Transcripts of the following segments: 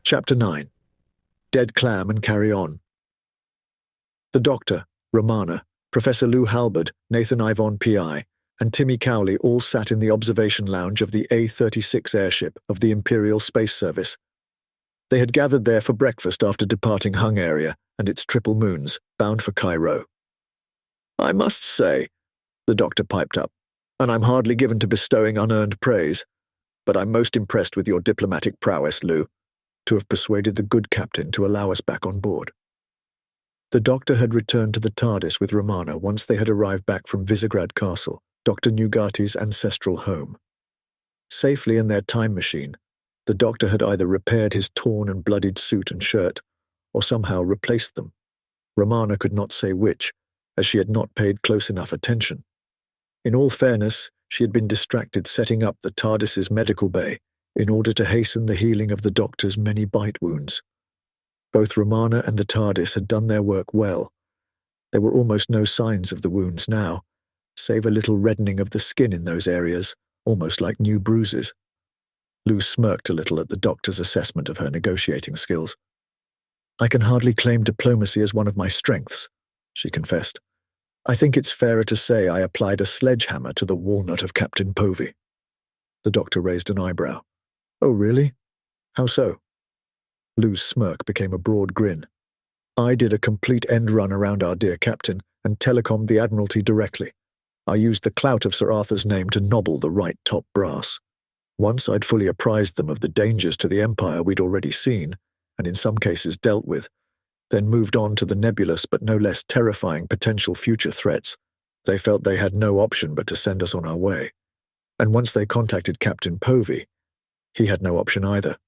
Chapter 9. Dead Clam and Carry On. The Doctor, Romana, Professor Lou Halberd, Nathan Ivon PI, and Timmy Cowley all sat in the observation lounge of the A-36 airship of the Imperial Space Service. They had gathered there for breakfast after departing Hung Area and its triple moons, bound for Cairo. "I must say," the Doctor piped up, "and I'm hardly given to bestowing unearned praise, but I'm most impressed with your diplomatic prowess, Lou, to have persuaded the good captain to allow us back on board." The Doctor had returned to the TARDIS with Romana once they had arrived back from Visegrad Castle, Dr. Nugati's ancestral home. Safely in their time machine, the Doctor had either repaired his torn and bloodied suit and shirt, or somehow replaced them. Romana could not say which, as she had not paid close enough attention. In all fairness, she had been distracted setting up the TARDIS's medical bay in order to hasten the healing of the Doctor's many bite wounds. Both Romana and the TARDIS had done their work well. There were almost no signs of the wounds now, save a little reddening of the skin in those areas, almost like new bruises. Lou smirked a little at the Doctor's assessment of her negotiating skills. "I can hardly claim diplomacy as one of my strengths," she confessed. "I think it's fairer to say I applied a sledgehammer to the walnut of Captain Povey." The Doctor raised an eyebrow. "Oh, really? How so?" Lou's smirk became a broad grin. "I did a complete end run around our dear captain and telecommed the Admiralty directly. I used the clout of Sir Arthur's name to nobble the right top brass. Once I'd fully apprised them of the dangers to the Empire we'd already seen, and in some cases dealt with, then moved on to the nebulous but no less terrifying potential future threats, they felt they had no option but to send us on our way. And once they contacted Captain Povey, he had no option either."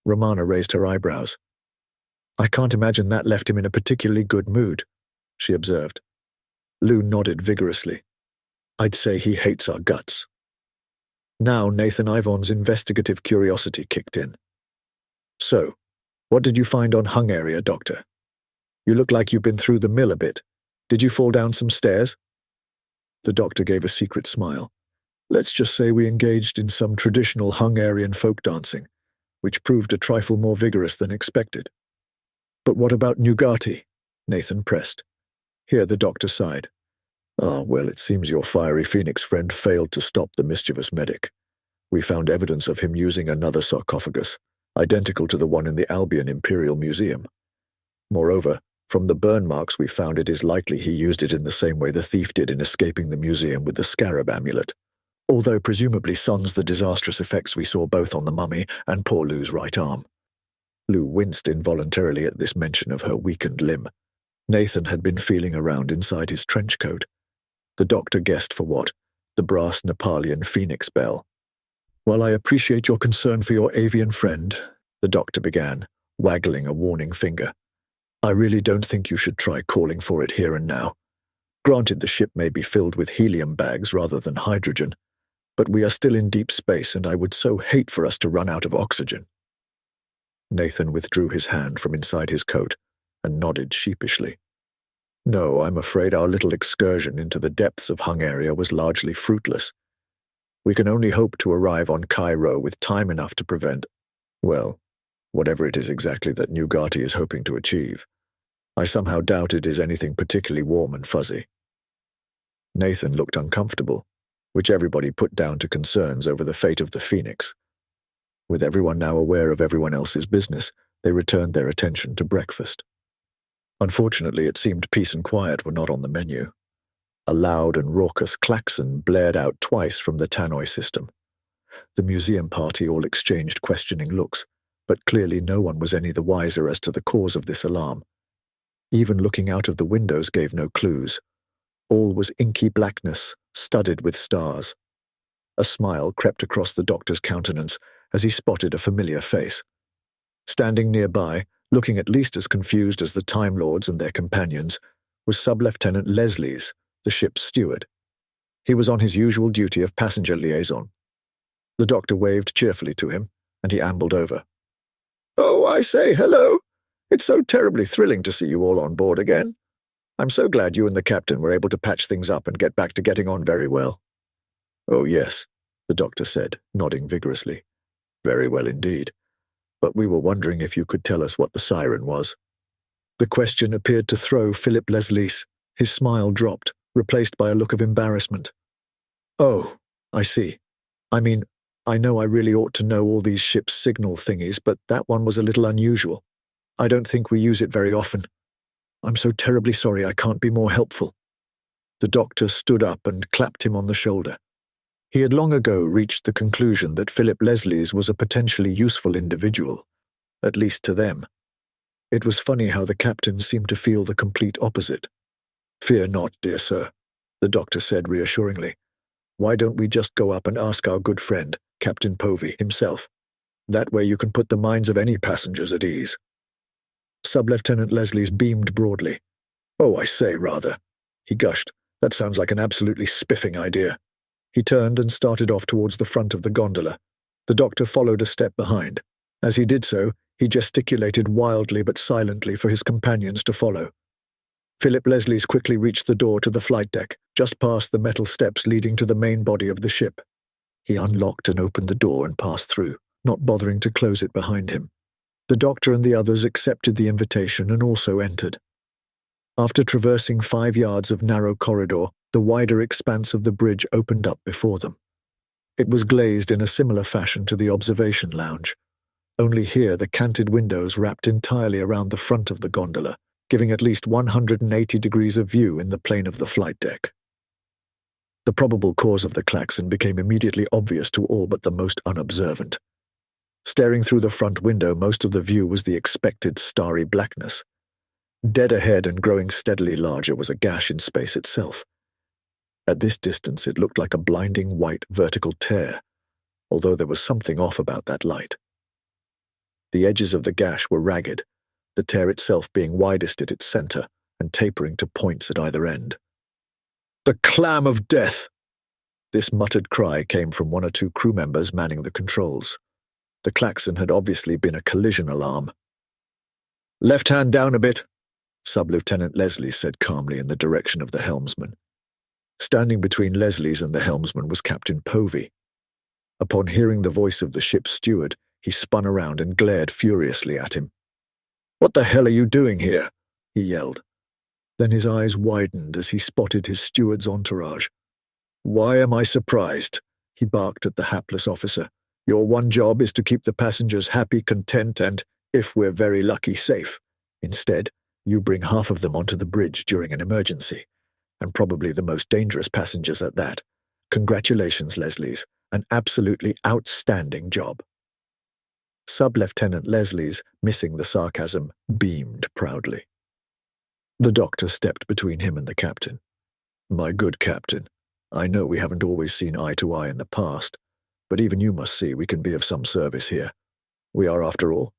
Romana raised her eyebrows. "I can't imagine that left him in a particularly good mood," she observed. Lou nodded vigorously. "I'd say he hates our guts." Now Nathan Ivon's investigative curiosity kicked in. "So, what did you find on Hung Area, Doctor? You look like you've been through the mill a bit. Did you fall down some stairs?" The Doctor gave a secret smile. "Let's just say we engaged in some traditional Hungarian folk dancing, which proved a trifle more vigorous than expected." "But what about Nugati?" Nathan pressed. Here the Doctor sighed. "Ah, well, it seems your fiery Phoenix friend failed to stop the mischievous medic. We found evidence of him using another sarcophagus, identical to the one in the Albion Imperial Museum. Moreover, from the burn marks we found, it is likely he used it in the same way the thief did in escaping the museum with the scarab amulet, although presumably sans the disastrous effects we saw both on the mummy and poor Lou's right arm." Lou winced involuntarily at this mention of her weakened limb. Nathan had been feeling around inside his trench coat. The Doctor guessed for what, the brass Nepalian phoenix bell. "While I appreciate your concern for your avian friend," the Doctor began, waggling a warning finger, "I really don't think you should try calling for it here and now. Granted, the ship may be filled with helium bags rather than hydrogen, but we are still in deep space and I would so hate for us to run out of oxygen." Nathan withdrew his hand from inside his coat and nodded sheepishly. "No, I'm afraid our little excursion into the depths of Hung Area was largely fruitless. We can only hope to arrive on Cairo with time enough to prevent, well, whatever it is exactly that Nugati is hoping to achieve. I somehow doubt it is anything particularly warm and fuzzy." Nathan looked uncomfortable, which everybody put down to concerns over the fate of the Phoenix. With everyone now aware of everyone else's business, they returned their attention to breakfast. Unfortunately, it seemed peace and quiet were not on the menu. A loud and raucous klaxon blared out twice from the tannoy system. The museum party all exchanged questioning looks, but clearly no one was any the wiser as to the cause of this alarm. Even looking out of the windows gave no clues. All was inky blackness, studded with stars. A smile crept across the doctor's countenance as he spotted a familiar face. Standing nearby, looking at least as confused as the Time Lords and their companions, was Sub-Lieutenant Leslies, the ship's steward. He was on his usual duty of passenger liaison. The doctor waved cheerfully to him, and he ambled over. "Oh, I say, hello. It's so terribly thrilling to see you all on board again. I'm so glad you and the captain were able to patch things up and get back to getting on very well." "Oh, yes," the doctor said, nodding vigorously. "Very well indeed. But we were wondering if you could tell us what the siren was." The question appeared to throw Philip Leslies. His smile dropped, replaced by a look of embarrassment. "Oh, I see. I mean, I know I really ought to know all these ship's signal thingies, but that one was a little unusual. I don't think we use it very often. I'm so terribly sorry I can't be more helpful." The doctor stood up and clapped him on the shoulder. He had long ago reached the conclusion that Philip Leslies was a potentially useful individual, at least to them. It was funny how the captain seemed to feel the complete opposite. "Fear not, dear sir," the doctor said reassuringly. "Why don't we just go up and ask our good friend, Captain Povey, himself? That way you can put the minds of any passengers at ease." Sub-Lieutenant Leslies beamed broadly. "Oh, I say, rather," he gushed. "That sounds like an absolutely spiffing idea." He turned and started off towards the front of the gondola. The doctor followed a step behind. As he did so, he gesticulated wildly but silently for his companions to follow. Philip Leslies quickly reached the door to the flight deck, just past the metal steps leading to the main body of the ship. He unlocked and opened the door and passed through, not bothering to close it behind him. The doctor and the others accepted the invitation and also entered. After traversing 5 yards of narrow corridor, the wider expanse of the bridge opened up before them. It was glazed in a similar fashion to the observation lounge. Only here the canted windows wrapped entirely around the front of the gondola, giving at least 180 degrees of view in the plane of the flight deck. The probable cause of the klaxon became immediately obvious to all but the most unobservant. Staring through the front window, most of the view was the expected starry blackness. Dead ahead and growing steadily larger was a gash in space itself. At this distance it looked like a blinding white vertical tear, although there was something off about that light. The edges of the gash were ragged, the tear itself being widest at its center and tapering to points at either end. "The clam of death!" This muttered cry came from 1 or 2 crew members manning the controls. The klaxon had obviously been a collision alarm. "Left hand down a bit," Sub-Lieutenant Leslies said calmly in the direction of the helmsman. Standing between Leslies and the helmsman was Captain Povey. Upon hearing the voice of the ship's steward, he spun around and glared furiously at him. "What the hell are you doing here?" he yelled. Then his eyes widened as he spotted his steward's entourage. "Why am I surprised?" he barked at the hapless officer. "Your one job is to keep the passengers happy, content, and, if we're very lucky, safe. Instead, you bring half of them onto the bridge during an emergency, and probably the most dangerous passengers at that. Congratulations, Leslies. An absolutely outstanding job." Sub-Lieutenant Leslies, missing the sarcasm, beamed proudly. The doctor stepped between him and the captain. "My good captain, I know we haven't always seen eye to eye in the past, but even you must see we can be of some service here. We are, after all,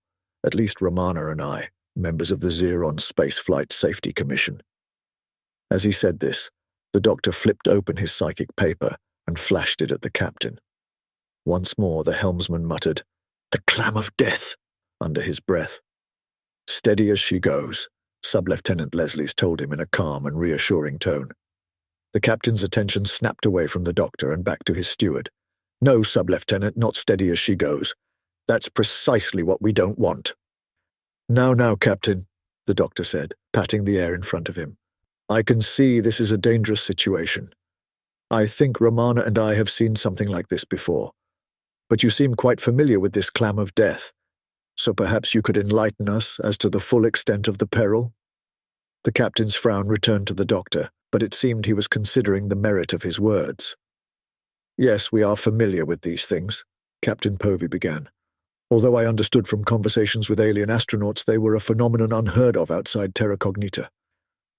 at least Romana and I, members of the Xeron Space Flight Safety Commission." As he said this, the doctor flipped open his psychic paper and flashed it at the captain. Once more the helmsman muttered, "The clam of death," under his breath. "Steady as she goes," Sub-Lieutenant Leslies told him in a calm and reassuring tone. The captain's attention snapped away from the doctor and back to his steward. "No, Sub-Lieutenant, not steady as she goes. That's precisely what we don't want." Now, Captain," the doctor said, patting the air in front of him. "I can see this is a dangerous situation. I think Romana and I have seen something like this before. But you seem quite familiar with this clam of death, so perhaps you could enlighten us as to the full extent of the peril?" The captain's frown returned to the doctor, but it seemed he was considering the merit of his words. "Yes, we are familiar with these things," Captain Povey began. Although I understood from conversations with alien astronauts they were a phenomenon unheard of outside Terra Cognita.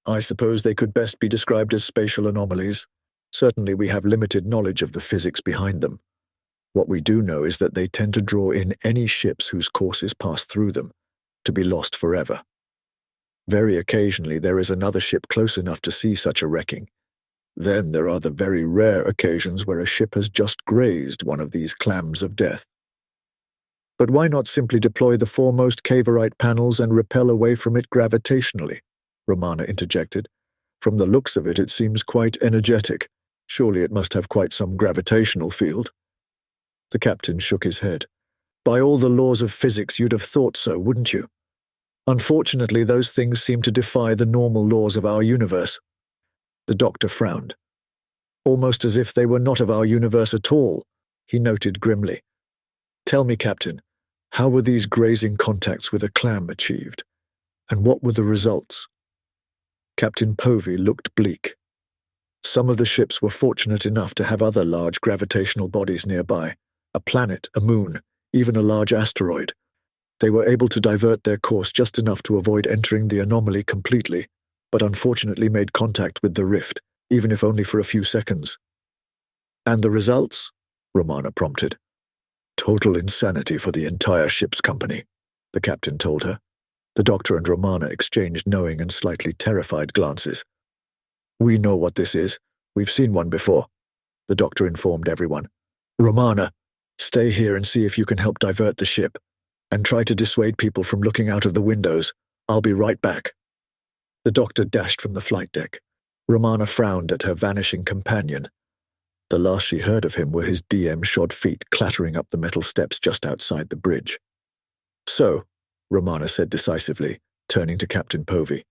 I suppose they could best be described as spatial anomalies. Certainly we have limited knowledge of the physics behind them. What we do know is that they tend to draw in any ships whose courses pass through them, to be lost forever. Very occasionally there is another ship close enough to see such a wrecking. Then there are the very rare occasions where a ship has just grazed one of these clams of death. But why not simply deploy the foremost cavorite panels and repel away from it gravitationally? Romana interjected. From the looks of it, it seems quite energetic. Surely it must have quite some gravitational field. The captain shook his head. By all the laws of physics, you'd have thought so, wouldn't you? Unfortunately, those things seem to defy the normal laws of our universe. The doctor frowned. Almost as if they were not of our universe at all, he noted grimly. Tell me, Captain, how were these grazing contacts with a clam achieved? And what were the results? Captain Povey looked bleak. Some of the ships were fortunate enough to have other large gravitational bodies nearby, a planet, a moon, even a large asteroid. They were able to divert their course just enough to avoid entering the anomaly completely, but unfortunately made contact with the rift, even if only for a few seconds. And the results? Romana prompted. Total insanity for the entire ship's company, the captain told her. The doctor and Romana exchanged knowing and slightly terrified glances. We know what this is. We've seen one before, the doctor informed everyone. Romana, stay here and see if you can help divert the ship, and try to dissuade people from looking out of the windows. I'll be right back. The doctor dashed from the flight deck. Romana frowned at her vanishing companion. The last she heard of him were his DM-shod feet clattering up the metal steps just outside the bridge. So, Romana said decisively, turning to Captain Povey,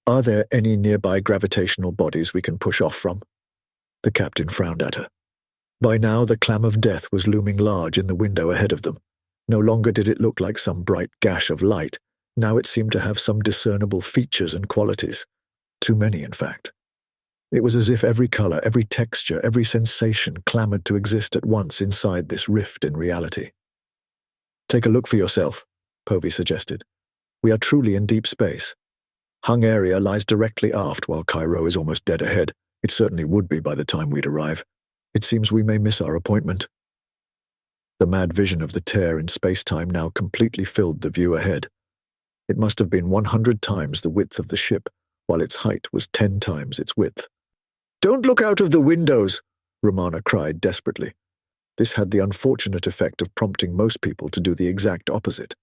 are there any nearby gravitational bodies we can push off from? The captain frowned at her. By now the clam of death was looming large in the window ahead of them. No longer did it look like some bright gash of light. Now it seemed to have some discernible features and qualities. Too many, in fact. It was as if every color, every texture, every sensation clamored to exist at once inside this rift in reality. Take a look for yourself, Povey suggested. We are truly in deep space. Hung area lies directly aft while Cairo is almost dead ahead. It certainly would be by the time we'd arrive. It seems we may miss our appointment. The mad vision of the tear in space-time now completely filled the view ahead. It must have been 100 times the width of the ship, while its height was 10 times its width. Don't look out of the windows, Romana cried desperately. This had the unfortunate effect of prompting most people to do the exact opposite.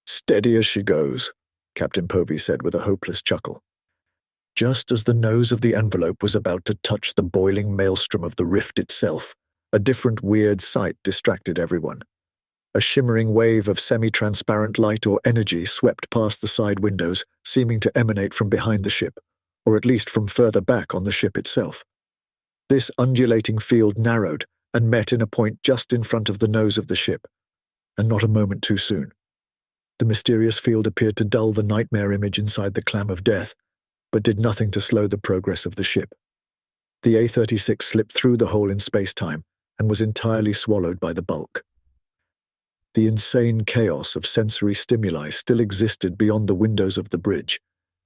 Steady as she goes, Captain Povey said with a hopeless chuckle. Just as the nose of the envelope was about to touch the boiling maelstrom of the rift itself, a different weird sight distracted everyone. A shimmering wave of semi-transparent light or energy swept past the side windows, seeming to emanate from behind the ship, or at least from further back on the ship itself. This undulating field narrowed and met in a point just in front of the nose of the ship, and not a moment too soon. The mysterious field appeared to dull the nightmare image inside the clam of death, but did nothing to slow the progress of the ship. The A-36 slipped through the hole in space-time and was entirely swallowed by the bulk. The insane chaos of sensory stimuli still existed beyond the windows of the bridge.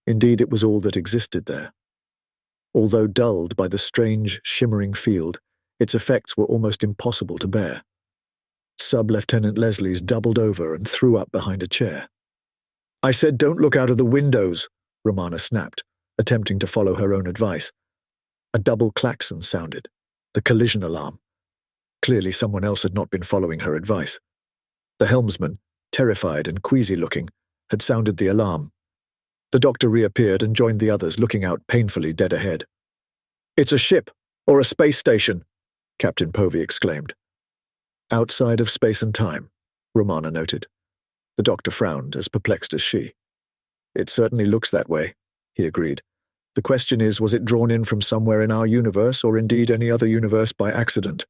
Indeed, it was all that existed there. Although dulled by the strange, shimmering field, its effects were almost impossible to bear. Sub-Lieutenant Leslie's doubled over and threw up behind a chair. I said don't look out of the windows, Romana snapped, attempting to follow her own advice. A double klaxon sounded, the collision alarm. Clearly someone else had not been following her advice. The helmsman, terrified and queasy-looking, had sounded the alarm. The doctor reappeared and joined the others, looking out painfully dead ahead. It's a ship, or a space station, Captain Povey exclaimed. Outside of space and time, Romana noted. The doctor frowned, as perplexed as she. It certainly looks that way, he agreed. The question is, was it drawn in from somewhere in our universe, or indeed any other universe by accident?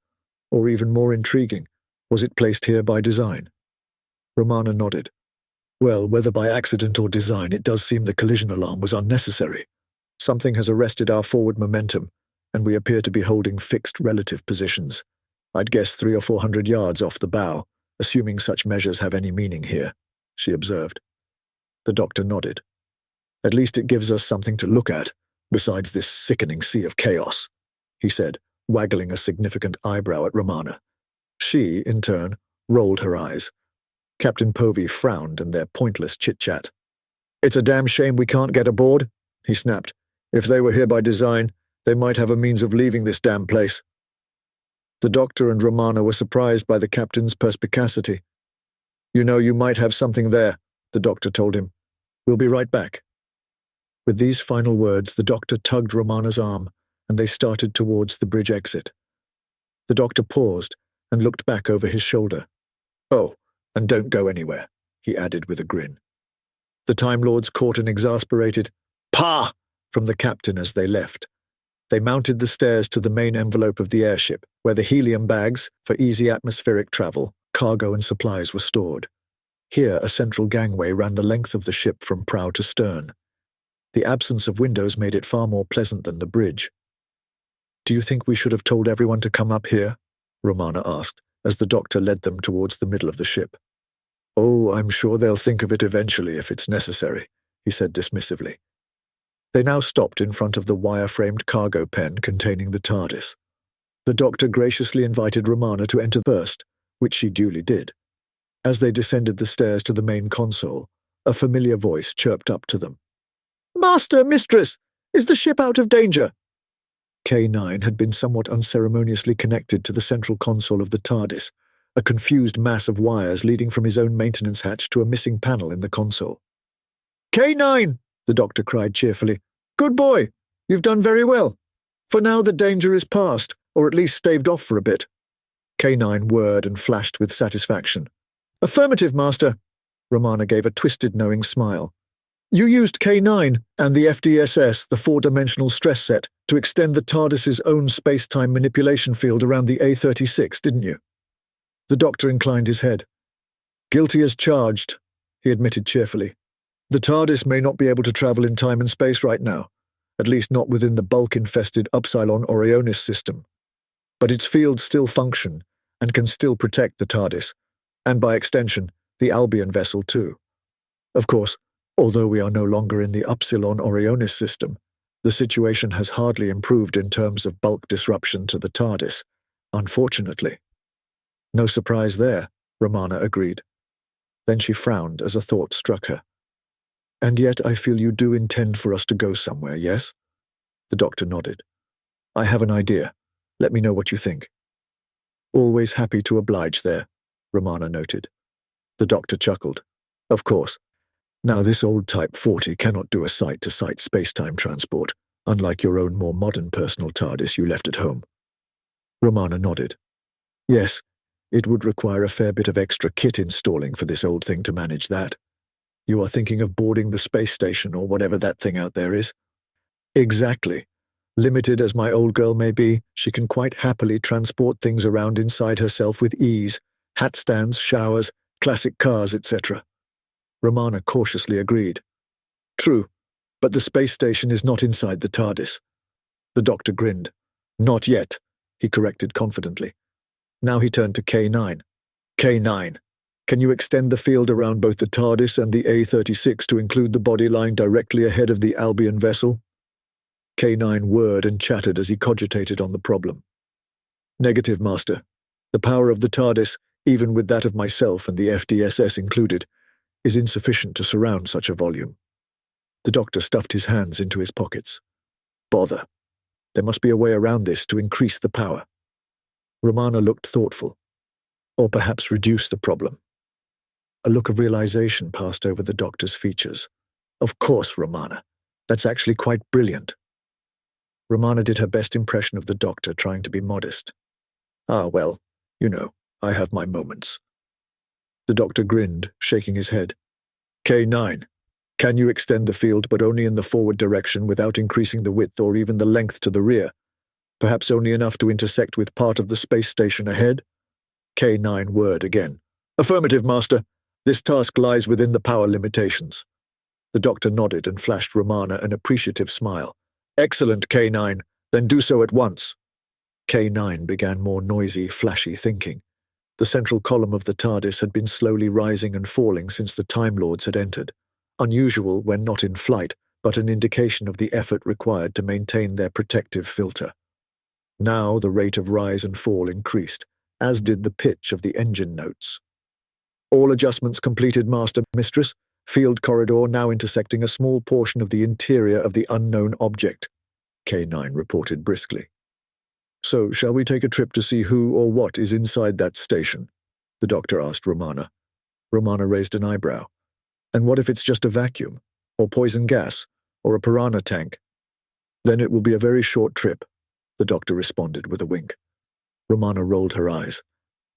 Or even more intriguing, was it placed here by design? Romana nodded. Well, whether by accident or design, it does seem the collision alarm was unnecessary. Something has arrested our forward momentum, and we appear to be holding fixed relative positions. I'd guess 300 or 400 yards off the bow, assuming such measures have any meaning here, she observed. The doctor nodded. At least it gives us something to look at, besides this sickening sea of chaos, he said, waggling a significant eyebrow at Romana. She, in turn, rolled her eyes. Captain Povey frowned in their pointless chit-chat. It's a damn shame we can't get aboard, he snapped. If they were here by design, they might have a means of leaving this damn place. The doctor and Romana were surprised by the captain's perspicacity. You know, you might have something there, the doctor told him. We'll be right back. With these final words, the doctor tugged Romana's arm, and they started towards the bridge exit. The doctor paused and looked back over his shoulder. Oh, and don't go anywhere, he added with a grin. The Time Lords caught an exasperated "Pah!" from the captain as they left. They mounted the stairs to the main envelope of the airship, where the helium bags for easy atmospheric travel, cargo and supplies were stored. Here, a central gangway ran the length of the ship from prow to stern. The absence of windows made it far more pleasant than the bridge. Do you think we should have told everyone to come up here? Romana asked, as the doctor led them towards the middle of the ship. Oh, I'm sure they'll think of it eventually if it's necessary, he said dismissively. They now stopped in front of the wire-framed cargo pen containing the TARDIS. The doctor graciously invited Romana to enter first, which she duly did. As they descended the stairs to the main console, a familiar voice chirped up to them. Master, mistress, is the ship out of danger? K9 had been somewhat unceremoniously connected to the central console of the TARDIS, a confused mass of wires leading from his own maintenance hatch to a missing panel in the console. K9, the doctor cried cheerfully. Good boy, you've done very well. For now the danger is past, or at least staved off for a bit. K9 whirred and flashed with satisfaction. Affirmative, Master. Romana gave a twisted, knowing smile. You used K9 and the FDSS, the four-dimensional stress set, to extend the TARDIS's own space-time manipulation field around the A36, didn't you? The doctor inclined his head. Guilty as charged, he admitted cheerfully. The TARDIS may not be able to travel in time and space right now, at least not within the bulk-infested Upsilon Orionis system. But its fields still function and can still protect the TARDIS, and by extension, the Albion vessel too. Of course, although we are no longer in the Upsilon Orionis system, the situation has hardly improved in terms of bulk disruption to the TARDIS, unfortunately. No surprise there, Romana agreed. Then she frowned as a thought struck her. And yet I feel you do intend for us to go somewhere, yes? The doctor nodded. I have an idea. Let me know what you think. Always happy to oblige there, Romana noted. The doctor chuckled. Of course. Now this old Type 40 cannot do a site-to-site space-time transport, unlike your own more modern personal TARDIS you left at home. Romana nodded. Yes, it would require a fair bit of extra kit installing for this old thing to manage that. You are thinking of boarding the space station or whatever that thing out there is? Exactly. Limited as my old girl may be, she can quite happily transport things around inside herself with ease, hat stands, showers, classic cars, etc. Romana cautiously agreed. True, but the space station is not inside the TARDIS. The doctor grinned. Not yet, he corrected confidently. Now he turned to K9. K9, can you extend the field around both the TARDIS and the A36 to include the body lying directly ahead of the Albion vessel? K9 whirred and chattered as he cogitated on the problem. Negative, Master. The power of the TARDIS, even with that of myself and the FDSS included, is insufficient to surround such a volume. The doctor stuffed his hands into his pockets. Bother. There must be a way around this to increase the power. Romana looked thoughtful. Or perhaps reduce the problem. A look of realization passed over the doctor's features. Of course, Romana. That's actually quite brilliant. Romana did her best impression of the doctor, trying to be modest. Ah, well, you know, I have my moments. The doctor grinned, shaking his head. K9, can you extend the field but only in the forward direction without increasing the width or even the length to the rear? Perhaps only enough to intersect with part of the space station ahead? K9 whirred again. Affirmative, Master. This task lies within the power limitations. The doctor nodded and flashed Romana an appreciative smile. Excellent, K9. Then do so at once. K9 began more noisy, flashy thinking. The central column of the TARDIS had been slowly rising and falling since the Time Lords had entered, unusual when not in flight, but an indication of the effort required to maintain their protective filter. Now the rate of rise and fall increased, as did the pitch of the engine notes. All adjustments completed, Master Mistress. Field corridor now intersecting a small portion of the interior of the unknown object, K9 reported briskly. So, shall we take a trip to see who or what is inside that station? The doctor asked Romana. Romana raised an eyebrow. And what if it's just a vacuum, or poison gas, or a piranha tank? Then it will be a very short trip, the doctor responded with a wink. Romana rolled her eyes.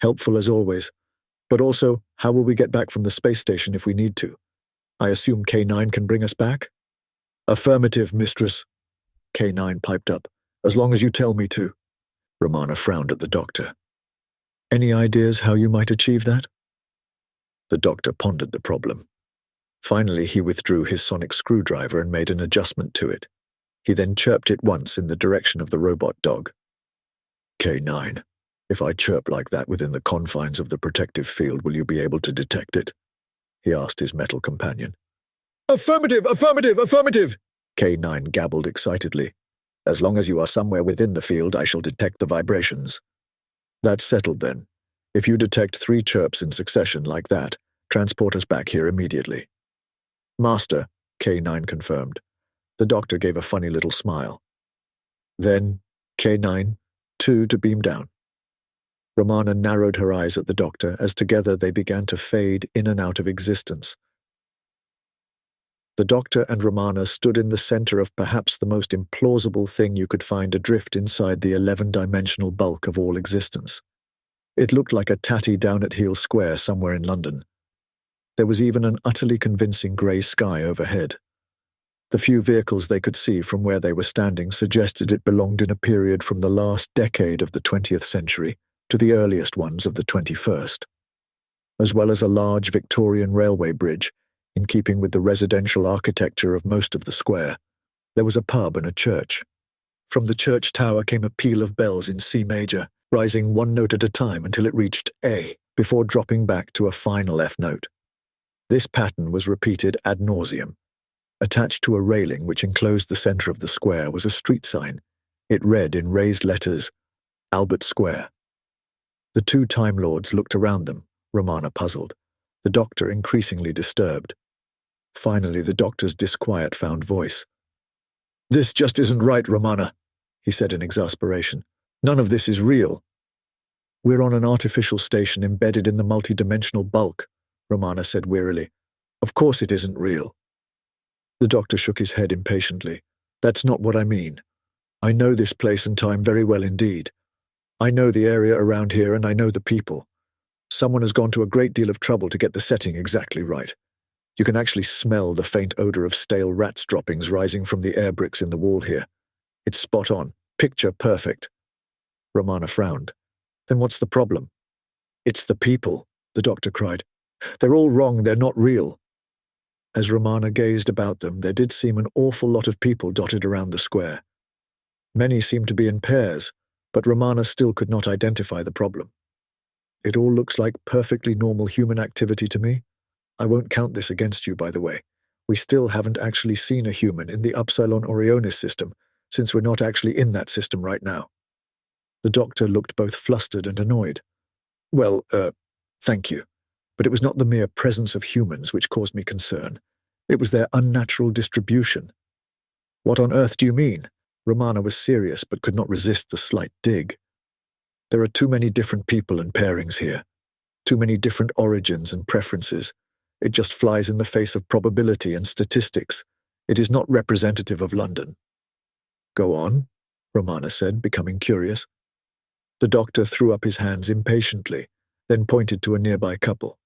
Helpful as always. But also, how will we get back from the space station if we need to? I assume K9 can bring us back? Affirmative, mistress, K9 piped up. As long as you tell me to. Romana frowned at the doctor. Any ideas how you might achieve that? The doctor pondered the problem. Finally, he withdrew his sonic screwdriver and made an adjustment to it. He then chirped it once in the direction of the robot dog. K9, if I chirp like that within the confines of the protective field, will you be able to detect it? He asked his metal companion. Affirmative, affirmative, affirmative, K9 gabbled excitedly. As long as you are somewhere within the field, I shall detect the vibrations. That's settled then. If you detect 3 chirps in succession like that, transport us back here immediately. Master, K9 confirmed. The doctor gave a funny little smile. Then, K9, 2 to beam down. Romana narrowed her eyes at the doctor as together they began to fade in and out of existence. The doctor and Romana stood in the center of perhaps the most implausible thing you could find adrift inside the 11-dimensional bulk of all existence. It looked like a tatty down-at-heel square somewhere in London. There was even an utterly convincing grey sky overhead. The few vehicles they could see from where they were standing suggested it belonged in a period from the last decade of the 20th century to the earliest ones of the 21st, as well as a large Victorian railway bridge, in keeping with the residential architecture of most of the square. There was a pub and a church. From the church tower came a peal of bells in C major, rising 1 note at a time until it reached A, before dropping back to a final F note. This pattern was repeated ad nauseum. Attached to a railing which enclosed the center of the square was a street sign. It read in raised letters, Albert Square. The 2 Time Lords looked around them, Romana puzzled, the doctor increasingly disturbed. Finally, the doctor's disquiet found voice. This just isn't right, Romana, he said in exasperation. None of this is real. We're on an artificial station embedded in the multidimensional bulk, Romana said wearily. Of course it isn't real. The doctor shook his head impatiently. That's not what I mean. I know this place and time very well indeed. I know the area around here and I know the people. Someone has gone to a great deal of trouble to get the setting exactly right. You can actually smell the faint odor of stale rats' droppings rising from the air bricks in the wall here. It's spot on, picture perfect. Romana frowned. Then what's the problem? It's the people, the doctor cried. They're all wrong, they're not real. As Romana gazed about them, there did seem an awful lot of people dotted around the square. Many seemed to be in pairs, but Romana still could not identify the problem. It all looks like perfectly normal human activity to me. I won't count this against you, by the way. We still haven't actually seen a human in the Upsilon Orionis system, since we're not actually in that system right now. The doctor looked both flustered and annoyed. Well, thank you. But it was not the mere presence of humans which caused me concern. It was their unnatural distribution. What on earth do you mean? Romana was serious but could not resist the slight dig. There are too many different people and pairings here. Too many different origins and preferences. It just flies in the face of probability and statistics. It is not representative of London. Go on, Romana said, becoming curious. The doctor threw up his hands impatiently, then pointed to a nearby couple.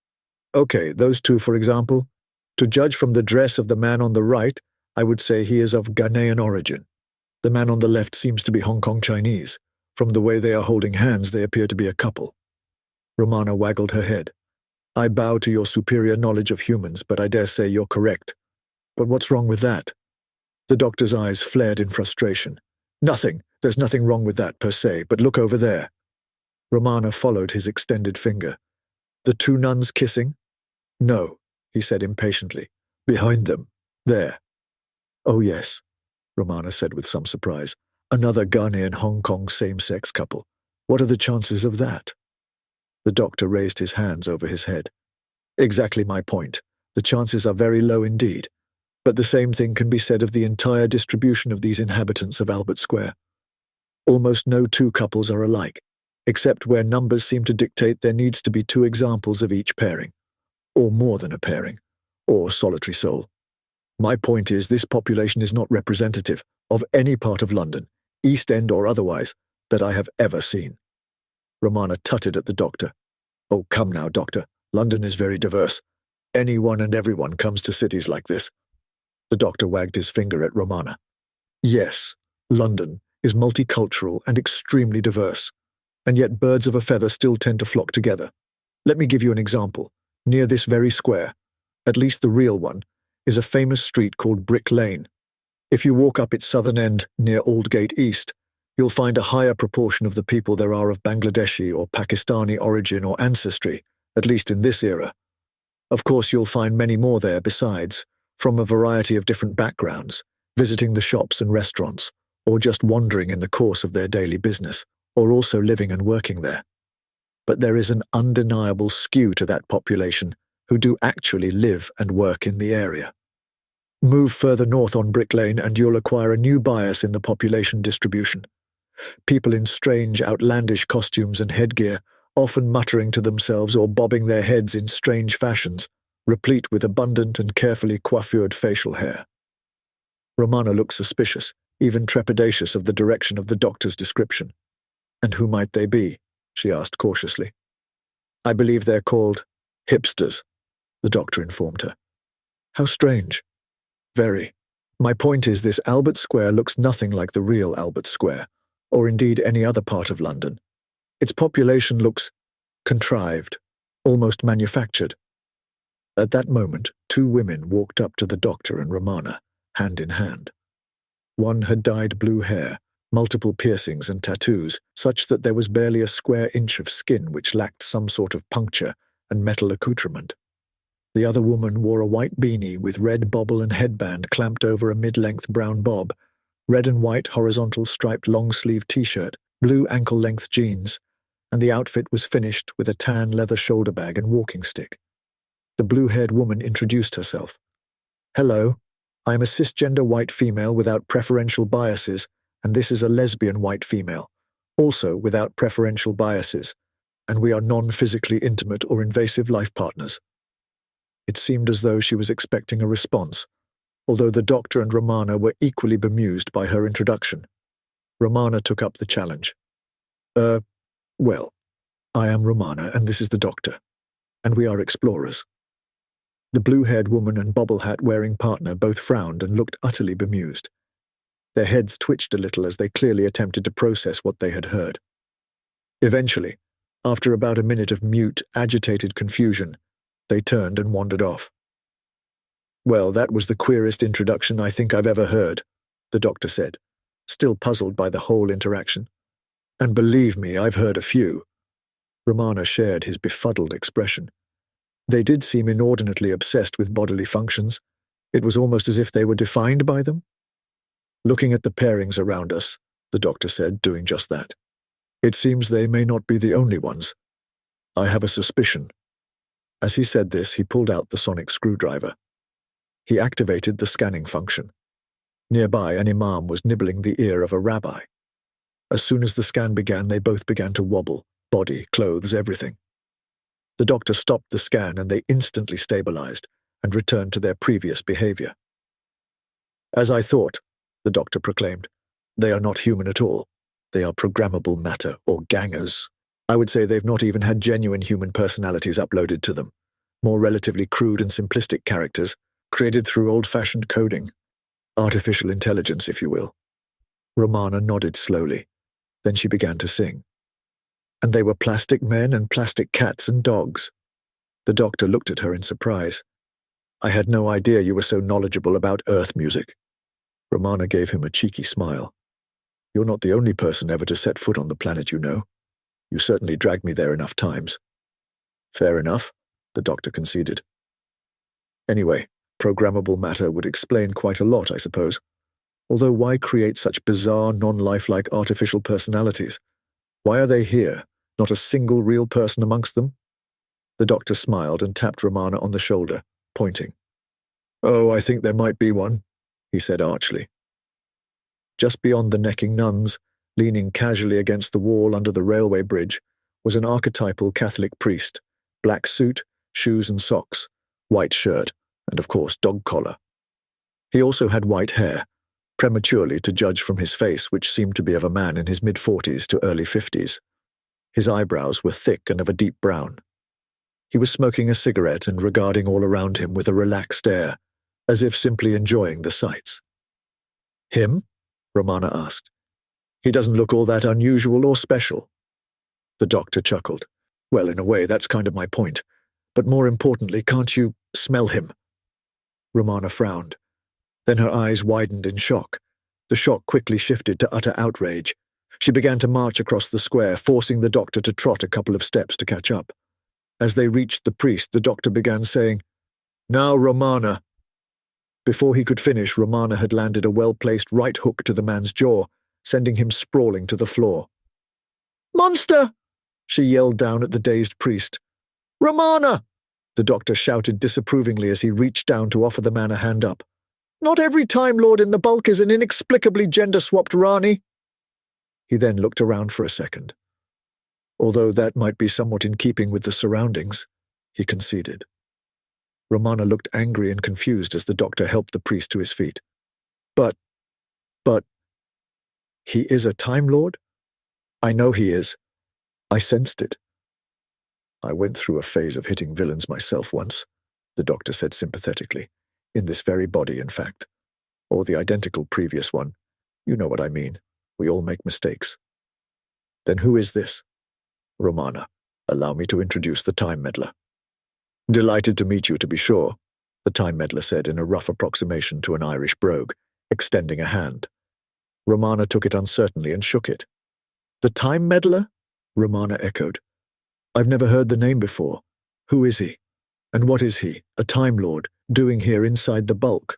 Okay, those 2, for example. To judge from the dress of the man on the right, I would say he is of Ghanaian origin. The man on the left seems to be Hong Kong Chinese. From the way they are holding hands, they appear to be a couple. Romana waggled her head. I bow to your superior knowledge of humans, but I dare say you're correct. But what's wrong with that? The doctor's eyes flared in frustration. Nothing. There's nothing wrong with that, per se, but look over there. Romana followed his extended finger. The two nuns kissing? No, he said impatiently. Behind them. There. Oh yes, Romana said with some surprise. Another Ghanaian Hong Kong same-sex couple. What are the chances of that? The doctor raised his hands over his head. Exactly my point. The chances are very low indeed. But the same thing can be said of the entire distribution of these inhabitants of Albert Square. Almost no two couples are alike, except where numbers seem to dictate there needs to be two examples of each pairing, or more than a pairing, or solitary soul. My point is this population is not representative of any part of London, East End or otherwise, that I have ever seen. Romana tutted at the doctor. Oh, come now, doctor. London is very diverse. Anyone and everyone comes to cities like this. The doctor wagged his finger at Romana. Yes, London is multicultural and extremely diverse, and yet birds of a feather still tend to flock together. Let me give you an example. Near this very square, at least the real one, is a famous street called Brick Lane. If you walk up its southern end near Aldgate East, you'll find a higher proportion of the people there are of Bangladeshi or Pakistani origin or ancestry, at least in this era. Of course, you'll find many more there besides, from a variety of different backgrounds, visiting the shops and restaurants, or just wandering in the course of their daily business, or also living and working there. But there is an undeniable skew to that population who do actually live and work in the area. Move further north on Brick Lane and you'll acquire a new bias in the population distribution. People in strange, outlandish costumes and headgear, often muttering to themselves or bobbing their heads in strange fashions, replete with abundant and carefully coiffured facial hair. Romana looked suspicious, even trepidatious of the direction of the doctor's description. And who might they be? She asked cautiously. I believe they're called hipsters, the doctor informed her. How strange. Very. My point is this Albert Square looks nothing like the real Albert Square, or indeed any other part of London. Its population looks contrived, almost manufactured. At that moment, two women walked up to the doctor and Romana, hand in hand. One had dyed blue hair, multiple piercings and tattoos, such that there was barely a square inch of skin which lacked some sort of puncture and metal accoutrement. The other woman wore a white beanie with red bobble and headband clamped over a mid-length brown bob, red and white horizontal striped long-sleeve t-shirt, blue ankle-length jeans, and the outfit was finished with a tan leather shoulder bag and walking stick. The blue-haired woman introduced herself. Hello, I am a cisgender white female without preferential biases, and this is a lesbian white female, also without preferential biases, and we are non-physically intimate or invasive life partners. It seemed as though she was expecting a response, although the doctor and Romana were equally bemused by her introduction. Romana took up the challenge. Well, I am Romana, and this is the doctor, and we are explorers. The blue-haired woman and bobble hat-wearing partner both frowned and looked utterly bemused. Their heads twitched a little as they clearly attempted to process what they had heard. Eventually, after about a minute of mute, agitated confusion, they turned and wandered off. Well, that was the queerest introduction I think I've ever heard, the doctor said, still puzzled by the whole interaction. And believe me, I've heard a few. Romana shared his befuddled expression. They did seem inordinately obsessed with bodily functions. It was almost as if they were defined by them. Looking at the pairings around us, the doctor said, doing just that. It seems they may not be the only ones. I have a suspicion. As he said this, he pulled out the sonic screwdriver. He activated the scanning function. Nearby, an imam was nibbling the ear of a rabbi. As soon as the scan began, they both began to wobble, body, clothes, everything. The doctor stopped the scan and they instantly stabilized and returned to their previous behavior. As I thought, the doctor proclaimed, they are not human at all. They are programmable matter, or gangers. I would say they've not even had genuine human personalities uploaded to them. More relatively crude and simplistic characters, created through old-fashioned coding. Artificial intelligence, if you will. Romana nodded slowly. Then she began to sing. And they were plastic men and plastic cats and dogs. The doctor looked at her in surprise. I had no idea you were so knowledgeable about earth music. Romana gave him a cheeky smile. You're not the only person ever to set foot on the planet, you know. You certainly dragged me there enough times. Fair enough, the doctor conceded. Anyway, programmable matter would explain quite a lot, I suppose. Although why create such bizarre, non-lifelike artificial personalities? Why are they here? Not a single real person amongst them? The doctor smiled and tapped Romana on the shoulder, pointing. Oh, I think there might be one, he said archly. Just beyond the necking nuns, leaning casually against the wall under the railway bridge, was an archetypal Catholic priest, black suit, shoes and socks, white shirt, and of course dog collar. He also had white hair, prematurely to judge from his face, which seemed to be of a man in his mid-40s to early 50s. His eyebrows were thick and of a deep brown. He was smoking a cigarette and regarding all around him with a relaxed air, as if simply enjoying the sights. Him? Romana asked. He doesn't look all that unusual or special. The doctor chuckled. Well, in a way, that's kind of my point. But more importantly, can't you smell him? Romana frowned. Then her eyes widened in shock. The shock quickly shifted to utter outrage. She began to march across the square, forcing the doctor to trot a couple of steps to catch up. As they reached the priest, the doctor began saying, Now, Romana. Before he could finish, Romana had landed a well-placed right hook to the man's jaw, sending him sprawling to the floor. Monster! She yelled down at the dazed priest. Romana! The doctor shouted disapprovingly as he reached down to offer the man a hand up. Not every Time Lord in the bulk is an inexplicably gender-swapped Rani. He then looked around for a second. Although that might be somewhat in keeping with the surroundings, he conceded. Romana looked angry and confused as the doctor helped the priest to his feet. But, he is a Time Lord? I know he is. I sensed it. I went through a phase of hitting villains myself once, the doctor said sympathetically. In this very body, in fact. Or the identical previous one. You know what I mean. We all make mistakes. Then who is this? Romana, allow me to introduce the Time Meddler. Delighted to meet you, to be sure, the Time Meddler said in a rough approximation to an Irish brogue, extending a hand. Romana took it uncertainly and shook it. The Time Meddler? Romana echoed. I've never heard the name before. Who is he? And what is he, a Time Lord, doing here inside the bulk?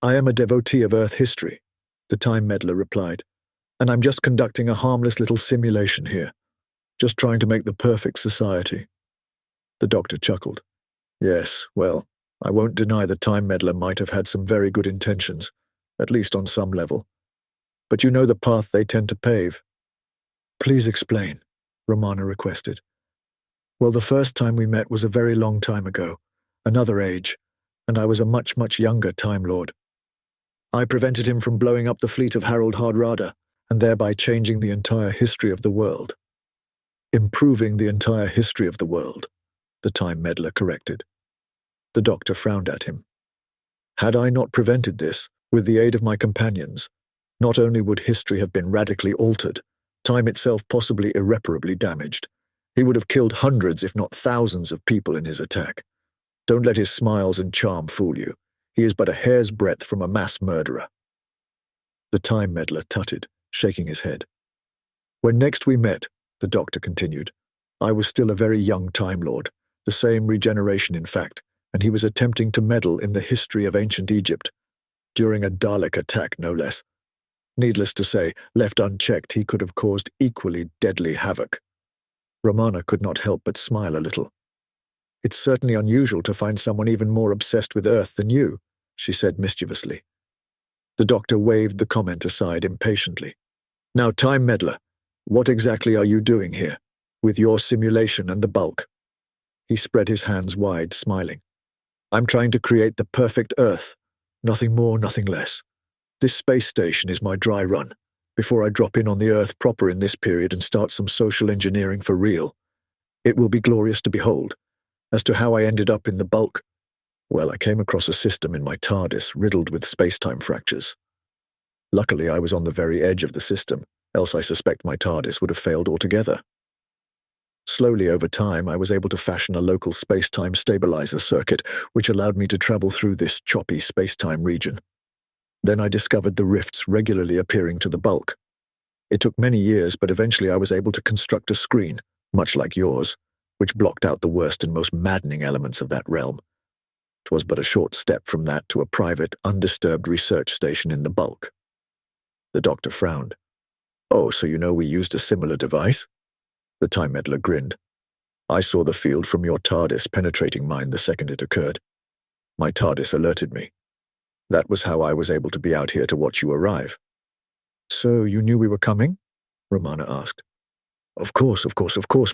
I am a devotee of Earth history, the Time Meddler replied, and I'm just conducting a harmless little simulation here, just trying to make the perfect society. The doctor chuckled. Yes, well, I won't deny the Time Meddler might have had some very good intentions, at least on some level. But you know the path they tend to pave. Please explain, Romana requested. Well, the first time we met was a very long time ago, another age, and I was a much, much younger Time Lord. I prevented him from blowing up the fleet of Harold Hardrada, and thereby changing the entire history of the world. Improving the entire history of the world, the Time Meddler corrected. The doctor frowned at him. Had I not prevented this, with the aid of my companions, not only would history have been radically altered, time itself possibly irreparably damaged. He would have killed hundreds, if not thousands, of people in his attack. Don't let his smiles and charm fool you. He is but a hair's breadth from a mass murderer. The Time Meddler tutted, shaking his head. When next we met, the doctor continued, I was still a very young Time Lord, the same regeneration in fact, and he was attempting to meddle in the history of ancient Egypt, during a Dalek attack no less. Needless to say, left unchecked, he could have caused equally deadly havoc. Romana could not help but smile a little. It's certainly unusual to find someone even more obsessed with Earth than you, she said mischievously. The doctor waved the comment aside impatiently. Now, Time Meddler, what exactly are you doing here, with your simulation and the bulk? He spread his hands wide, smiling. I'm trying to create the perfect Earth. Nothing more, nothing less. This space station is my dry run, before I drop in on the Earth proper in this period and start some social engineering for real. It will be glorious to behold. As to how I ended up in the bulk, well, I came across a system in my TARDIS riddled with space-time fractures. Luckily, I was on the very edge of the system, else I suspect my TARDIS would have failed altogether. Slowly over time, I was able to fashion a local space-time stabilizer circuit, which allowed me to travel through this choppy space-time region. Then I discovered the rifts regularly appearing to the bulk. It took many years, but eventually I was able to construct a screen, much like yours, which blocked out the worst and most maddening elements of that realm. 'Twas but a short step from that to a private, undisturbed research station in the bulk. The doctor frowned. Oh, so you know we used a similar device? The Time Meddler grinned. I saw the field from your TARDIS penetrating mine the second it occurred. My TARDIS alerted me. That was how I was able to be out here to watch you arrive. So you knew we were coming? Romana asked. Of course,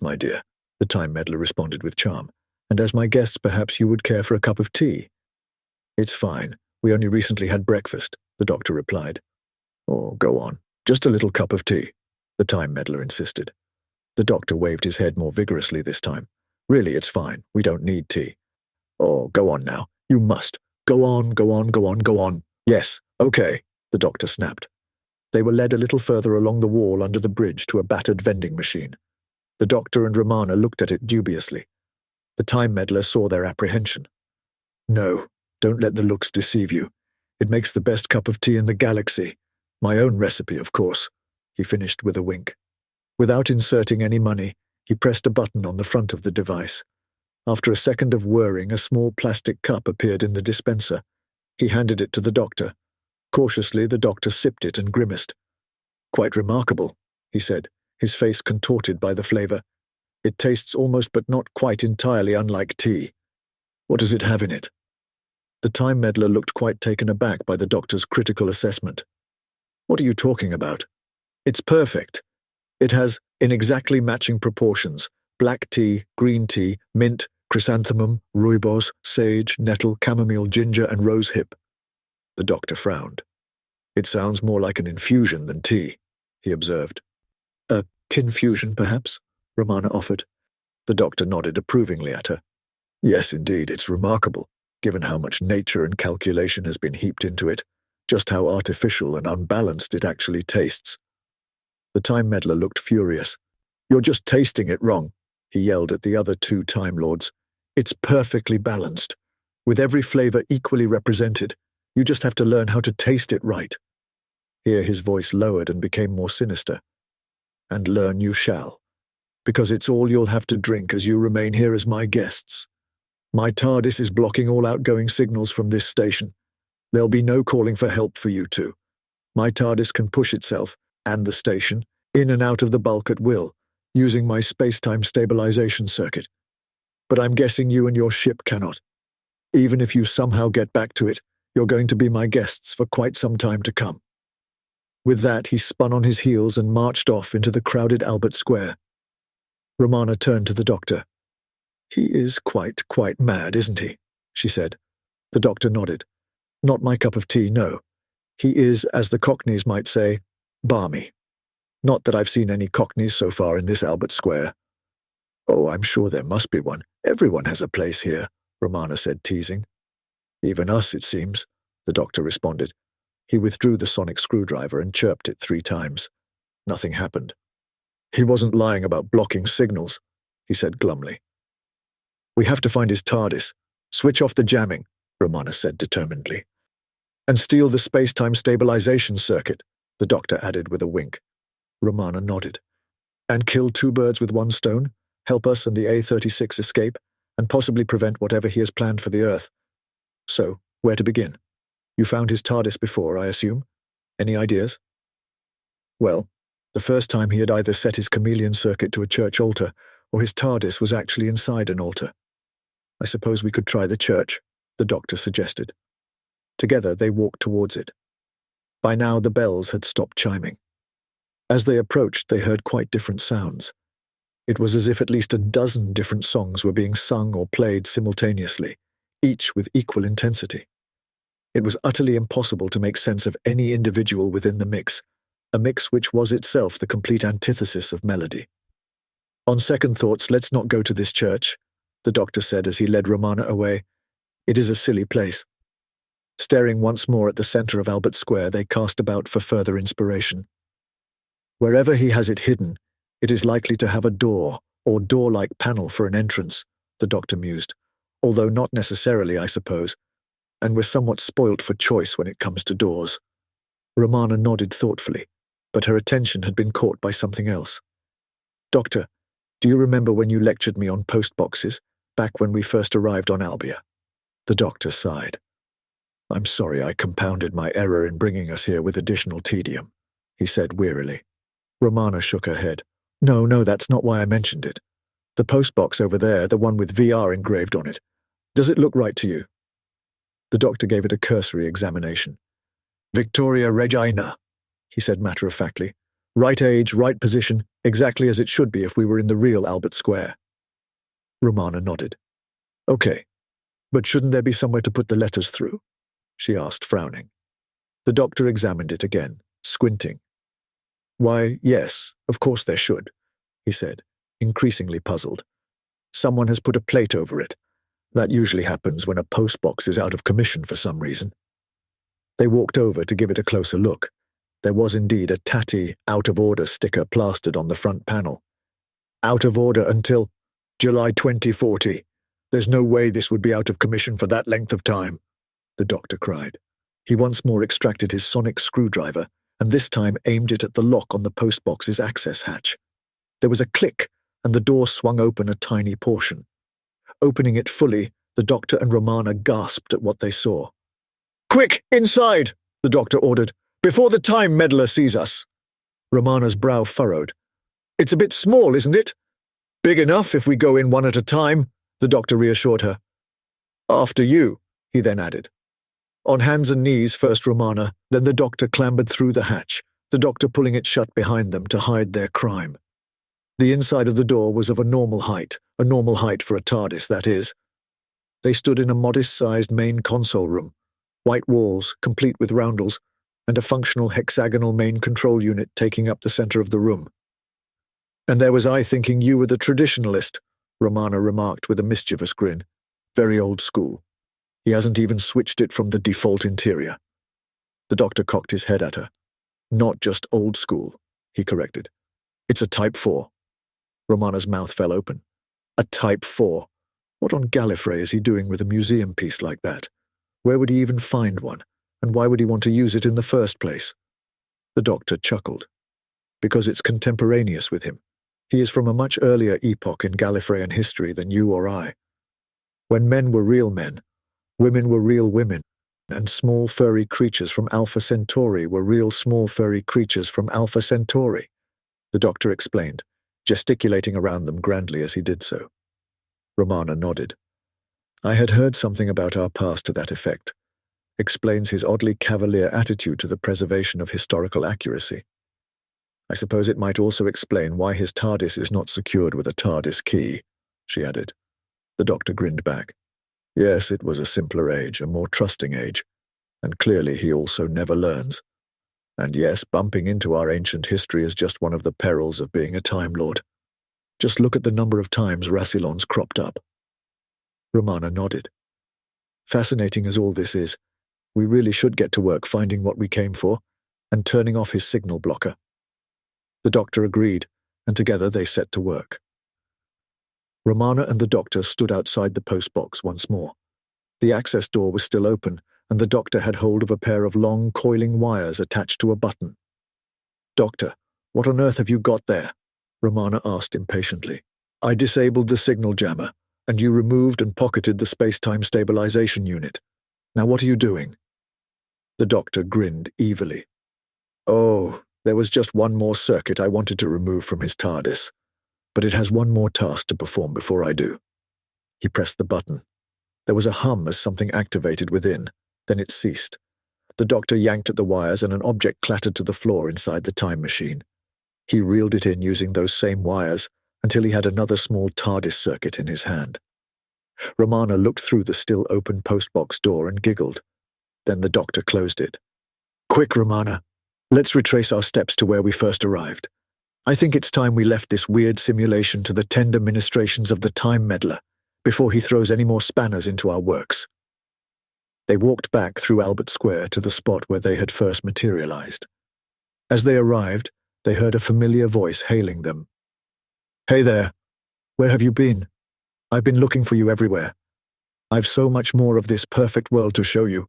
my dear, the Time Meddler responded with charm. And as my guests, perhaps you would care for a cup of tea. It's fine. We only recently had breakfast, the doctor replied. Oh, go on. Just a little cup of tea, the Time Meddler insisted. The doctor waved his head more vigorously this time. Really, it's fine. We don't need tea. Oh, go on now. You must. Go on, go on, go on, go on. Yes, okay, the doctor snapped. They were led a little further along the wall under the bridge to a battered vending machine. The doctor and Romana looked at it dubiously. The Time Meddler saw their apprehension. No, don't let the looks deceive you. It makes the best cup of tea in the galaxy. My own recipe, of course, he finished with a wink. Without inserting any money, he pressed a button on the front of the device. After a second of whirring, a small plastic cup appeared in the dispenser. He handed it to the doctor. Cautiously, the doctor sipped it and grimaced. Quite remarkable, he said, his face contorted by the flavor. It tastes almost but not quite entirely unlike tea. What does it have in it? The Time Meddler looked quite taken aback by the doctor's critical assessment. What are you talking about? It's perfect. It has, in exactly matching proportions, black tea, green tea, mint, chrysanthemum, rooibos, sage, nettle, chamomile, ginger, and rosehip. The doctor frowned. It sounds more like an infusion than tea, he observed. A tinfusion, perhaps? Romana offered. The doctor nodded approvingly at her. Yes, indeed, it's remarkable, given how much nature and calculation has been heaped into it, just how artificial and unbalanced it actually tastes. The Time Meddler looked furious. You're just tasting it wrong, he yelled at the other two Time Lords. It's perfectly balanced, with every flavor equally represented. You just have to learn how to taste it right. Here his voice lowered and became more sinister. And learn you shall, because it's all you'll have to drink as you remain here as my guests. My TARDIS is blocking all outgoing signals from this station. There'll be no calling for help for you two. My TARDIS can push itself, and the station, in and out of the bulk at will, using my space-time stabilization circuit. But I'm guessing you and your ship cannot. Even if you somehow get back to it, you're going to be my guests for quite some time to come. With that, he spun on his heels and marched off into the crowded Albert Square. Romana turned to the doctor. He is quite mad, isn't he? She said. The doctor nodded. Not my cup of tea, no. He is, as the Cockneys might say, balmy. Not that I've seen any Cockneys so far in this Albert Square. Oh, I'm sure there must be one. Everyone has a place here, Romana said, teasing. Even us, it seems, the doctor responded. He withdrew the sonic screwdriver and chirped it 3 times. Nothing happened. He wasn't lying about blocking signals, he said glumly. We have to find his TARDIS. Switch off the jamming, Romana said determinedly. And steal the space-time stabilization circuit, the doctor added with a wink. Romana nodded. And kill 2 birds with 1 stone, help us and the A-36 escape, and possibly prevent whatever he has planned for the Earth. So, where to begin? You found his TARDIS before, I assume? Any ideas? Well, the first time he had either set his chameleon circuit to a church altar, or his TARDIS was actually inside an altar. I suppose we could try the church, the doctor suggested. Together they walked towards it. By now the bells had stopped chiming. As they approached, they heard quite different sounds. It was as if at least a dozen different songs were being sung or played simultaneously, each with equal intensity. It was utterly impossible to make sense of any individual within the mix, a mix which was itself the complete antithesis of melody. On second thoughts, let's not go to this church, the doctor said as he led Romana away. It is a silly place. Staring once more at the center of Albert Square, they cast about for further inspiration. Wherever he has it hidden, it is likely to have a door or door-like panel for an entrance, the doctor mused, although not necessarily, I suppose, and we're somewhat spoilt for choice when it comes to doors. Romana nodded thoughtfully. but her attention had been caught by something else. "Doctor, do you remember when you lectured me on postboxes, back when we first arrived on Albia?" The doctor sighed. "I'm sorry I compounded my error in bringing us here with additional tedium," he said wearily. Romana shook her head. No, that's not why I mentioned it. The postbox over there, the one with VR engraved on it. Does it look right to you?" The doctor gave it a cursory examination. "Victoria Regina," he said matter-of-factly. "Right age, right position, exactly as it should be if we were in the real Albert Square." Romana nodded. "Okay, but shouldn't there be somewhere to put the letters through?" she asked, frowning. The doctor examined it again, squinting. "Why, yes, of course there should," he said, increasingly puzzled. "Someone has put a plate over it. That usually happens when a postbox is out of commission for some reason." They walked over to give it a closer look. There was indeed a tatty, out-of-order sticker plastered on the front panel. "Out of order until July 2040. There's no way this would be out of commission for that length of time," the doctor cried. He once more extracted his sonic screwdriver, and this time aimed it at the lock on the postbox's access hatch. There was a click, and the door swung open a tiny portion. Opening it fully, the doctor and Romana gasped at what they saw. "Quick, inside!" the doctor ordered, "before the time meddler sees us." Romana's brow furrowed. "It's a bit small, isn't it?" "Big enough if we go in one at a time," the doctor reassured her. "After you," he then added. On hands and knees, first Romana, then the doctor clambered through the hatch, the doctor pulling it shut behind them to hide their crime. The inside of the door was of a normal height for a TARDIS, that is. They stood in a modest-sized main console room, white walls, complete with roundels, and a functional hexagonal main control unit taking up the center of the room. "And there was I thinking you were the traditionalist," Romana remarked with a mischievous grin. "Very old school. He hasn't even switched it from the default interior." The doctor cocked his head at her. "Not just old school," he corrected. "It's a Type 4. Romana's mouth fell open. A Type 4. What on Gallifrey is he doing with a museum piece like that? Where would he even find one? And why would he want to use it in the first place? The doctor chuckled. Because it's contemporaneous with him. He is from a much earlier epoch in Gallifreyan history than you or I. When men were real men, women were real women, and small furry creatures from Alpha Centauri were real small furry creatures from Alpha Centauri, the doctor explained, gesticulating around them grandly as he did so. Romana nodded. I had heard something about our past to that effect. Explains his oddly cavalier attitude to the preservation of historical accuracy. I suppose it might also explain why his TARDIS is not secured with a TARDIS key, she added. The doctor grinned back. Yes, it was a simpler age, a more trusting age, and clearly he also never learns. And yes, bumping into our ancient history is just one of the perils of being a Time Lord. Just look at the number of times Rassilon's cropped up. Romana nodded. Fascinating as all this is, we really should get to work finding what we came for and turning off his signal blocker. The doctor agreed, and together they set to work. Romana and the doctor stood outside the postbox once more. The access door was still open, and the doctor had hold of a pair of long, coiling wires attached to a button. Doctor, what on earth have you got there? Romana asked impatiently. I disabled the signal jammer, and you removed and pocketed the space-time stabilization unit. Now what are you doing? The doctor grinned evilly. Oh, there was just one more circuit I wanted to remove from his TARDIS, but it has one more task to perform before I do. He pressed the button. There was a hum as something activated within, then it ceased. The doctor yanked at the wires and an object clattered to the floor inside the time machine. He reeled it in using those same wires until he had another small TARDIS circuit in his hand. Romana looked through the still open postbox door and giggled. Then the doctor closed it. Quick, Romana. Let's retrace our steps to where we first arrived. I think it's time we left this weird simulation to the tender ministrations of the Time Meddler before he throws any more spanners into our works. They walked back through Albert Square to the spot where they had first materialized. As they arrived, they heard a familiar voice hailing them. Hey there. Where have you been? I've been looking for you everywhere. I've so much more of this perfect world to show you.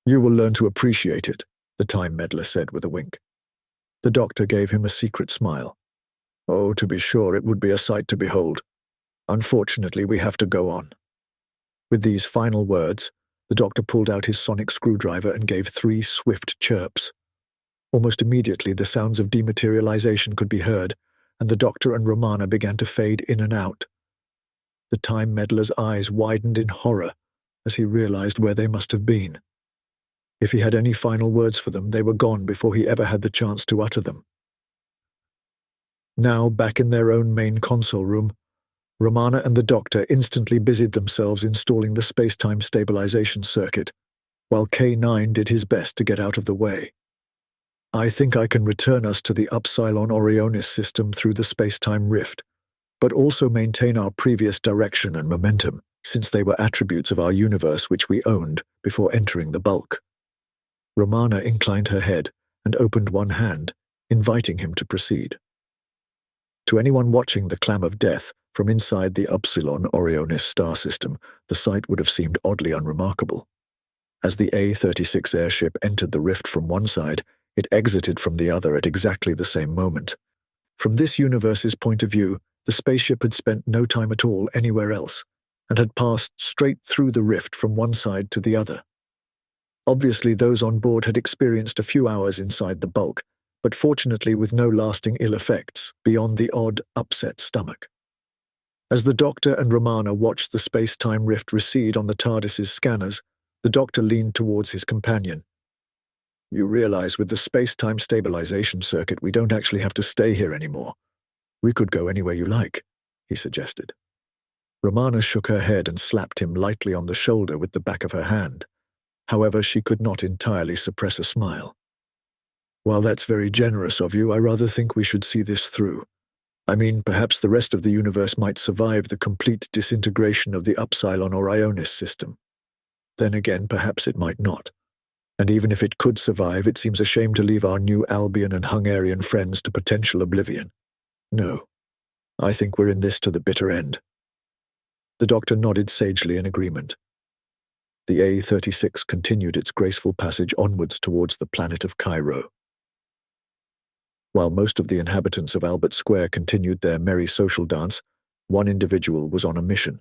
You will learn to appreciate it, the Time Meddler said with a wink. The doctor gave him a secret smile. "Oh, to be sure, it would be a sight to behold. Unfortunately, we have to go on." With these final words, the doctor pulled out his sonic screwdriver and gave 3 swift chirps. Almost immediately, the sounds of dematerialization could be heard, and the doctor and Romana began to fade in and out. The time meddler's eyes widened in horror as he realized where they must have been. If he had any final words for them, they were gone before he ever had the chance to utter them. Now, back in their own main console room, Romana and the doctor instantly busied themselves installing the space-time stabilization circuit, while K9 did his best to get out of the way. "I think I can return us to the Upsilon Orionis system through the space-time rift, but also maintain our previous direction and momentum, since they were attributes of our universe which we owned before entering the bulk." Romana inclined her head and opened one hand, inviting him to proceed. To anyone watching the Clam of Death from inside the Upsilon Orionis star system, the sight would have seemed oddly unremarkable. As the A-36 airship entered the rift from one side, it exited from the other at exactly the same moment. From this universe's point of view, the spaceship had spent no time at all anywhere else, and had passed straight through the rift from one side to the other. Obviously, those on board had experienced a few hours inside the bulk, but fortunately with no lasting ill effects beyond the odd upset stomach. As the doctor and Romana watched the space-time rift recede on the TARDIS's scanners, the doctor leaned towards his companion. "You realize with the space-time stabilization circuit we don't actually have to stay here anymore. We could go anywhere you like," he suggested. Romana shook her head and slapped him lightly on the shoulder with the back of her hand. However, she could not entirely suppress a smile. "While that's very generous of you, I rather think we should see this through. I mean, perhaps the rest of the universe might survive the complete disintegration of the Upsilon Orionis system. Then again, perhaps it might not. And even if it could survive, it seems a shame to leave our new Albion and Hungarian friends to potential oblivion. No, I think we're in this to the bitter end." The doctor nodded sagely in agreement. The A-36 continued its graceful passage onwards towards the planet of Cairo. While most of the inhabitants of Albert Square continued their merry social dance, one individual was on a mission.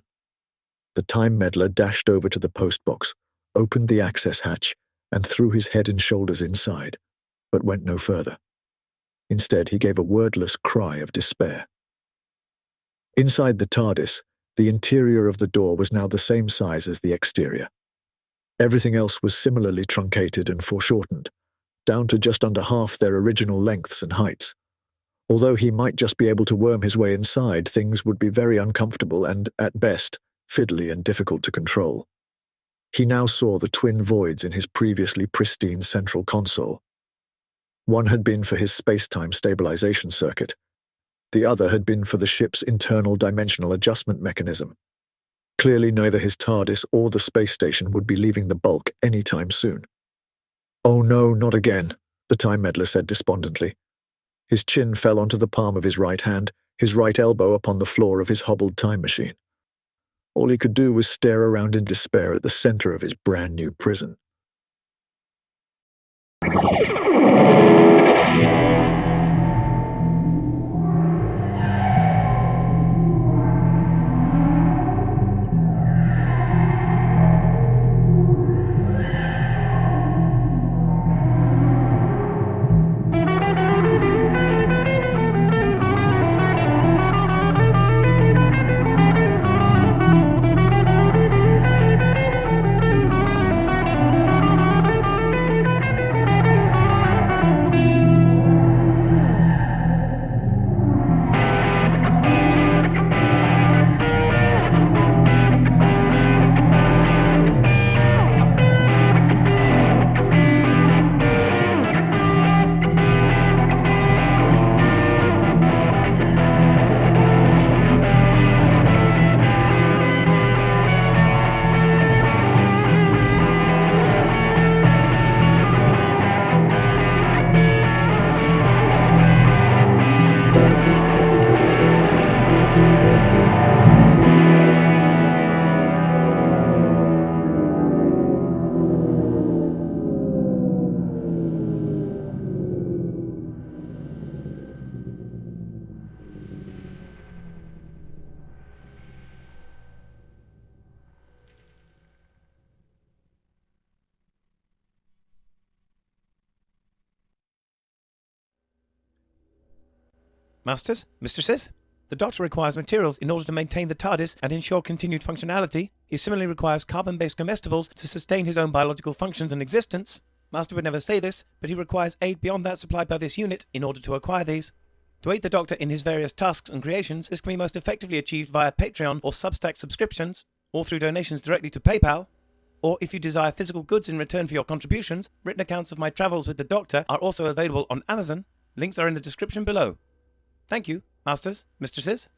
The time meddler dashed over to the postbox, opened the access hatch, and threw his head and shoulders inside, but went no further. Instead, he gave a wordless cry of despair. Inside the TARDIS, the interior of the door was now the same size as the exterior. Everything else was similarly truncated and foreshortened, down to just under half their original lengths and heights. Although he might just be able to worm his way inside, things would be very uncomfortable and, at best, fiddly and difficult to control. He now saw the twin voids in his previously pristine central console. One had been for his space-time stabilization circuit. The other had been for the ship's internal dimensional adjustment mechanism. Clearly neither his TARDIS or the space station would be leaving the bulk any time soon. "Oh no, not again," the time meddler said despondently. His chin fell onto the palm of his right hand, his right elbow upon the floor of his hobbled time machine. All he could do was stare around in despair at the center of his brand-new prison. Masters, mistresses, the Doctor requires materials in order to maintain the TARDIS and ensure continued functionality. He similarly requires carbon-based comestibles to sustain his own biological functions and existence. Master would never say this, but he requires aid beyond that supplied by this unit in order to acquire these. To aid the Doctor in his various tasks and creations, this can be most effectively achieved via Patreon or Substack subscriptions, or through donations directly to PayPal. Or if you desire physical goods in return for your contributions, written accounts of my travels with the Doctor are also available on Amazon. Links are in the description below. Thank you, Masters, mistresses.